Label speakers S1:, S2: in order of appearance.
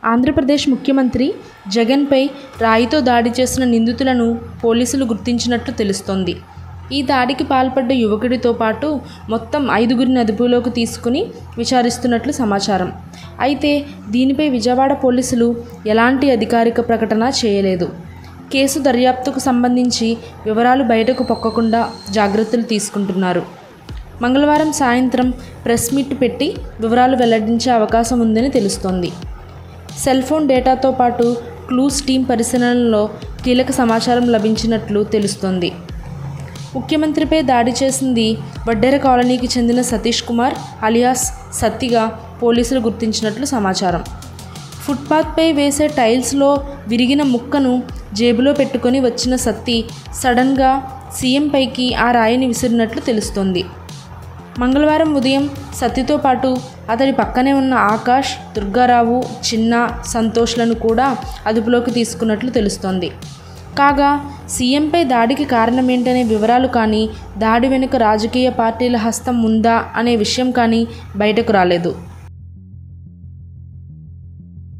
S1: ఆంధ్రప్రదేశ్ ముఖ్యమంత్రి జగన్పై రాయితో దాడి చేసిన నిందితులను పోలీసులు గుర్తించినట్లు తెలుస్తోంది. ఈ దాడికి పాల్పడ్డ యువకుడితో పాటు మొత్తం 5గురిని అదుపులోకి తీసుకుని విచారిస్తున్నట్లు సమాచారం. అయితే దీనిపై విజయవాడ పోలీసులు ఎలాంటి అధికారిక ప్రకటన చేయలేదు. కేసు దర్యాప్తుకు సంబంధించి వివరాలు బయటకు పొక్కకుండా జాగ్రత్తలు తీసుకుంటున్నారు. మంగళవారం సాయంత్రం ప్రెస్ మీట్ పెట్టి వివరాలు వెల్లడించే అవకాశం ఉందని తెలుస్తోంది. సెల్ ఫోన్ డేటాతో పాటు క్లూస్ టీం పరిశీలనలో కీలక సమాచారం లభించినట్లు తెలుస్తోంది. ముఖ్యమంత్రిపై దాడి చేసింది వడ్డెర కాలనీకి చెందిన సతీష్ కుమార్ అలియాస్ సత్తిగా పోలీసులు గుర్తించినట్లు సమాచారం. ఫుట్పాత్పై వేసే టైల్స్లో విరిగిన ముక్కను జేబులో పెట్టుకొని వచ్చిన సత్తి సడన్గా సీఎం పైకి ఆ రాయిని విసిరినట్లు తెలుస్తోంది. మంగళవారం ఉదయం సత్తితో పాటు అతడి పక్కనే ఉన్న ఆకాష్, దుర్గారావు, చిన్న, సంతోష్లను కూడా అదుపులోకి తీసుకున్నట్లు తెలుస్తోంది. కాగా సీఎంపై దాడికి కారణమేంటనే వివరాలు కానీ, దాడి వెనుక రాజకీయ పార్టీల హస్తం ఉందా అనే విషయం కానీ బయటకు రాలేదు.